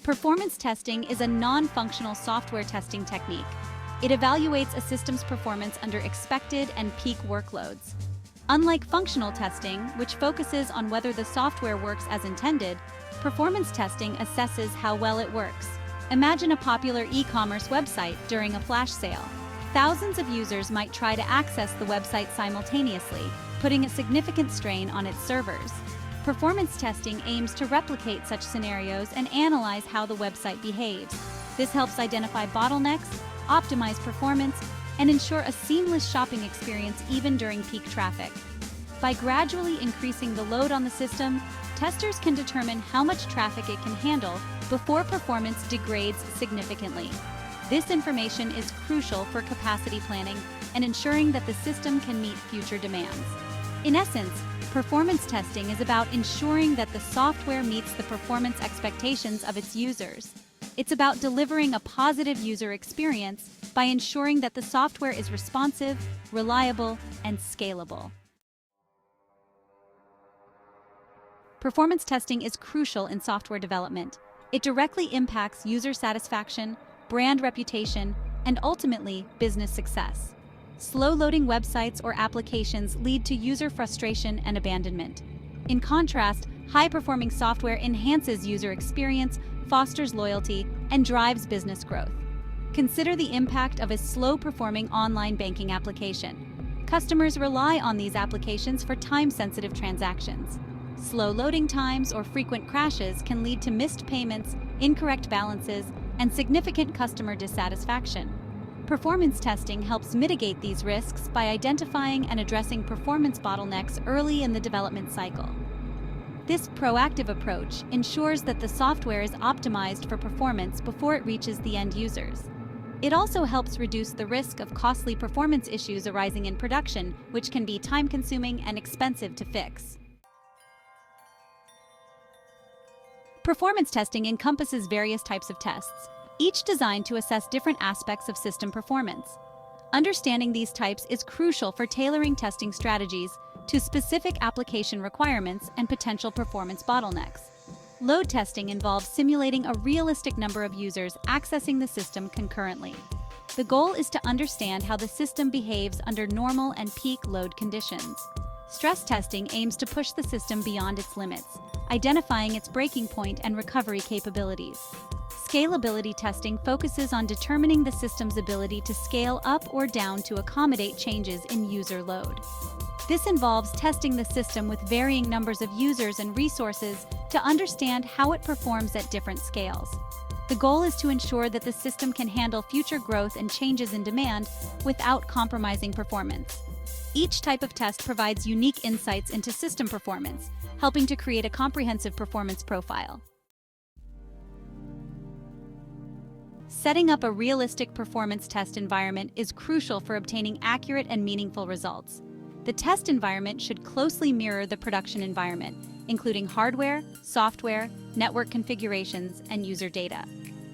Performance testing is a non-functional software testing technique. It evaluates a system's performance under expected and peak workloads. Unlike functional testing, which focuses on whether the software works as intended, performance testing assesses how well it works. Imagine a popular e-commerce website during a flash sale. Thousands of users might try to access the website simultaneously, putting a significant strain on its servers. Performance testing aims to replicate such scenarios and analyze how the website behaves. This helps identify bottlenecks, optimize performance, and ensure a seamless shopping experience even during peak traffic. By gradually increasing the load on the system, testers can determine how much traffic it can handle before performance degrades significantly. This information is crucial for capacity planning and ensuring that the system can meet future demands. In essence, performance testing is about ensuring that the software meets the performance expectations of its users. It's about delivering a positive user experience by ensuring that the software is responsive, reliable, and scalable. Performance testing is crucial in software development. It directly impacts user satisfaction, brand reputation, and ultimately, business success. Slow-loading websites or applications lead to user frustration and abandonment. In contrast, high-performing software enhances user experience, fosters loyalty, and drives business growth. Consider the impact of a slow-performing online banking application. Customers rely on these applications for time-sensitive transactions. Slow loading times or frequent crashes can lead to missed payments, incorrect balances, and significant customer dissatisfaction. Performance testing helps mitigate these risks by identifying and addressing performance bottlenecks early in the development cycle. This proactive approach ensures that the software is optimized for performance before it reaches the end users. It also helps reduce the risk of costly performance issues arising in production, which can be time-consuming and expensive to fix. Performance testing encompasses various types of tests, each designed to assess different aspects of system performance. Understanding these types is crucial for tailoring testing strategies to specific application requirements and potential performance bottlenecks. Load testing involves simulating a realistic number of users accessing the system concurrently. The goal is to understand how the system behaves under normal and peak load conditions. Stress testing aims to push the system beyond its limits, identifying its breaking point and recovery capabilities. Scalability testing focuses on determining the system's ability to scale up or down to accommodate changes in user load. This involves testing the system with varying numbers of users and resources to understand how it performs at different scales. The goal is to ensure that the system can handle future growth and changes in demand without compromising performance. Each type of test provides unique insights into system performance, helping to create a comprehensive performance profile. Setting up a realistic performance test environment is crucial for obtaining accurate and meaningful results. The test environment should closely mirror the production environment, including hardware, software, network configurations, and user data.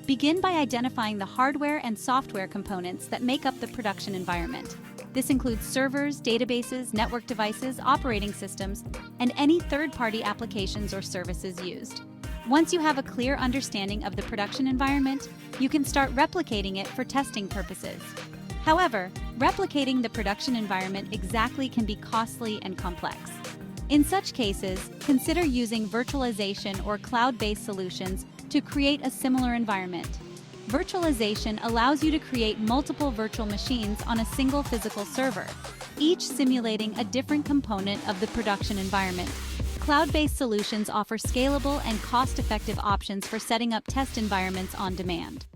Begin by identifying the hardware and software components that make up the production environment. This includes servers, databases, network devices, operating systems, and any third-party applications or services used. Once you have a clear understanding of the production environment, you can start replicating it for testing purposes. However, replicating the production environment exactly can be costly and complex. In such cases, consider using virtualization or cloud-based solutions to create a similar environment. Virtualization allows you to create multiple virtual machines on a single physical server, each simulating a different component of the production environment. Cloud-based solutions offer scalable and cost-effective options for setting up test environments on demand.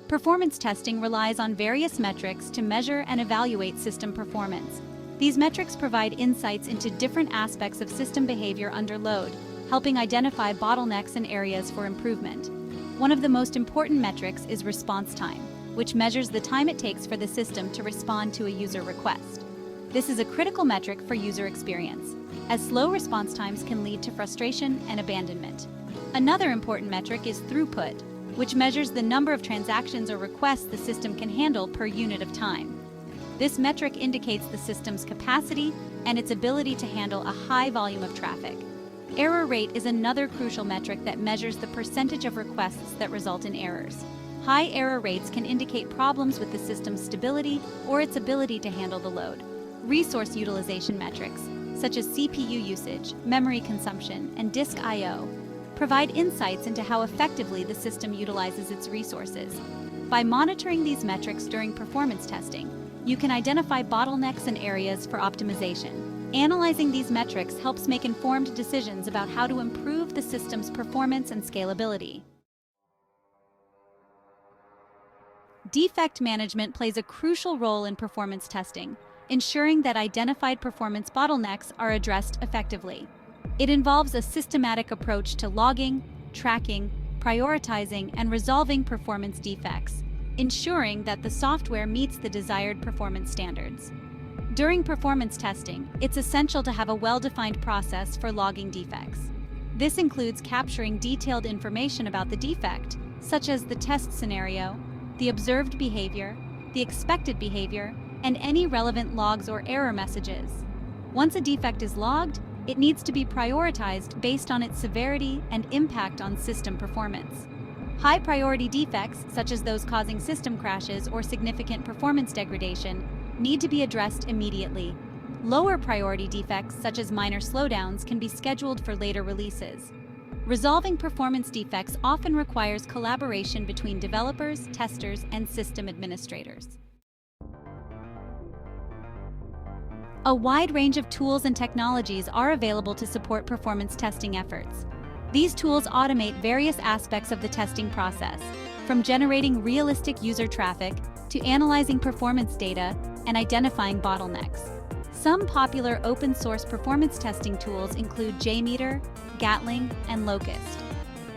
Performance testing relies on various metrics to measure and evaluate system performance. These metrics provide insights into different aspects of system behavior under load, helping identify bottlenecks and areas for improvement. One of the most important metrics is response time, which measures the time it takes for the system to respond to a user request. This is a critical metric for user experience, as slow response times can lead to frustration and abandonment. Another important metric is throughput, which measures the number of transactions or requests the system can handle per unit of time. This metric indicates the system's capacity and its ability to handle a high volume of traffic. Error rate is another crucial metric that measures the percentage of requests that result in errors. High error rates can indicate problems with the system's stability or its ability to handle the load. Resource utilization metrics, such as CPU usage, memory consumption, and disk I/O, provide insights into how effectively the system utilizes its resources. By monitoring these metrics during performance testing, you can identify bottlenecks and areas for optimization. Analyzing these metrics helps make informed decisions about how to improve the system's performance and scalability. Defect management plays a crucial role in performance testing, ensuring that identified performance bottlenecks are addressed effectively. It involves a systematic approach to logging, tracking, prioritizing, and resolving performance defects, ensuring that the software meets the desired performance standards. During performance testing, it's essential to have a well-defined process for logging defects. This includes capturing detailed information about the defect, such as the test scenario, the observed behavior, the expected behavior, and any relevant logs or error messages. Once a defect is logged, it needs to be prioritized based on its severity and impact on system performance. High-priority defects, such as those causing system crashes or significant performance degradation, need to be addressed immediately. Lower priority defects, such as minor slowdowns, can be scheduled for later releases. Resolving performance defects often requires collaboration between developers, testers, and system administrators. A wide range of tools and technologies are available to support performance testing efforts. These tools automate various aspects of the testing process, from generating realistic user traffic to analyzing performance data and identifying bottlenecks. Some popular open-source performance testing tools include JMeter, Gatling, and Locust.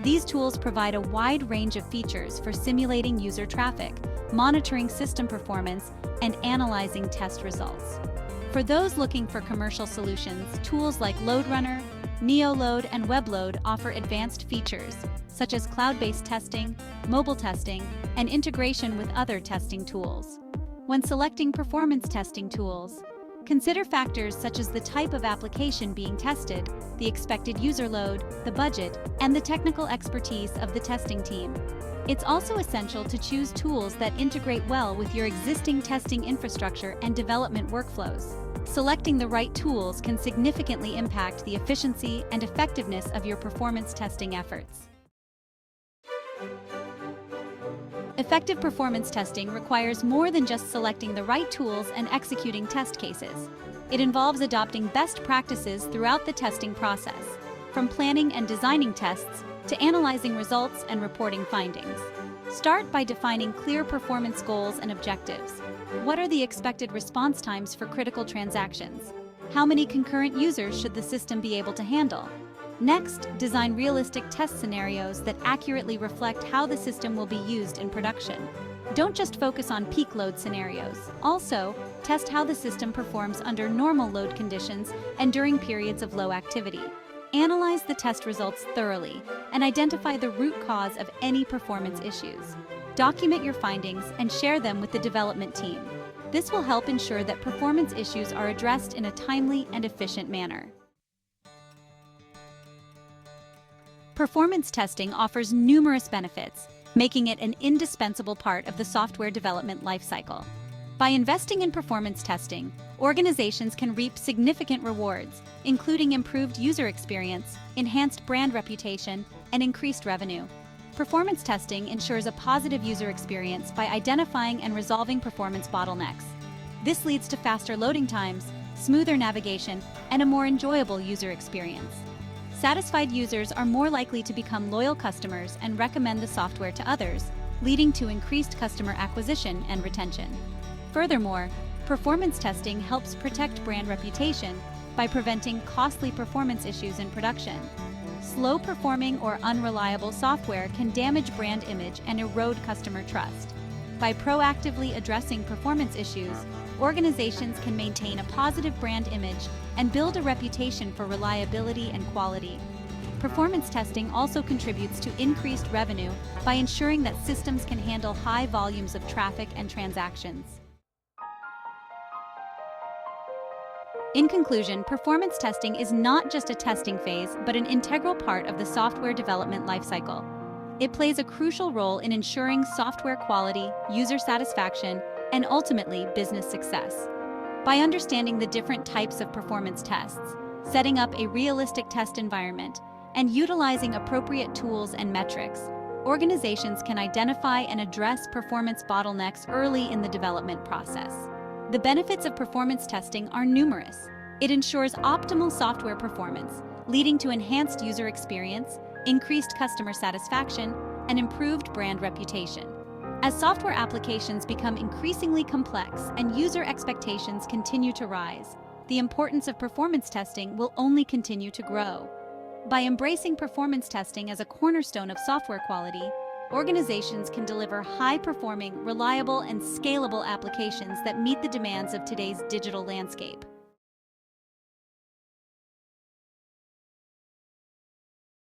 These tools provide a wide range of features for simulating user traffic, monitoring system performance, and analyzing test results. For those looking for commercial solutions, tools like LoadRunner, NeoLoad, and WebLoad offer advanced features, such as cloud-based testing, mobile testing, and integration with other testing tools. When selecting performance testing tools, consider factors such as the type of application being tested, the expected user load, the budget, and the technical expertise of the testing team. It's also essential to choose tools that integrate well with your existing testing infrastructure and development workflows. Selecting the right tools can significantly impact the efficiency and effectiveness of your performance testing efforts. Effective performance testing requires more than just selecting the right tools and executing test cases. It involves adopting best practices throughout the testing process, from planning and designing tests to analyzing results and reporting findings. Start by defining clear performance goals and objectives. What are the expected response times for critical transactions? How many concurrent users should the system be able to handle? Next, design realistic test scenarios that accurately reflect how the system will be used in production. Don't just focus on peak load scenarios. Also, test how the system performs under normal load conditions and during periods of low activity. Analyze the test results thoroughly and identify the root cause of any performance issues. Document your findings and share them with the development team. This will help ensure that performance issues are addressed in a timely and efficient manner. Performance testing offers numerous benefits, making it an indispensable part of the software development lifecycle. By investing in performance testing, organizations can reap significant rewards, including improved user experience, enhanced brand reputation, and increased revenue. Performance testing ensures a positive user experience by identifying and resolving performance bottlenecks. This leads to faster loading times, smoother navigation, and a more enjoyable user experience. Satisfied users are more likely to become loyal customers and recommend the software to others, leading to increased customer acquisition and retention. Furthermore, performance testing helps protect brand reputation by preventing costly performance issues in production. Slow-performing or unreliable software can damage brand image and erode customer trust. By proactively addressing performance issues, organizations can maintain a positive brand image and build a reputation for reliability and quality. Performance testing also contributes to increased revenue by ensuring that systems can handle high volumes of traffic and transactions. In conclusion, performance testing is not just a testing phase, but an integral part of the software development lifecycle. It plays a crucial role in ensuring software quality, user satisfaction, and ultimately business success. By understanding the different types of performance tests, setting up a realistic test environment, and utilizing appropriate tools and metrics, organizations can identify and address performance bottlenecks early in the development process. The benefits of performance testing are numerous. It ensures optimal software performance, leading to enhanced user experience, increased customer satisfaction, and improved brand reputation. As software applications become increasingly complex and user expectations continue to rise, the importance of performance testing will only continue to grow. By embracing performance testing as a cornerstone of software quality, organizations can deliver high-performing, reliable, and scalable applications that meet the demands of today's digital landscape.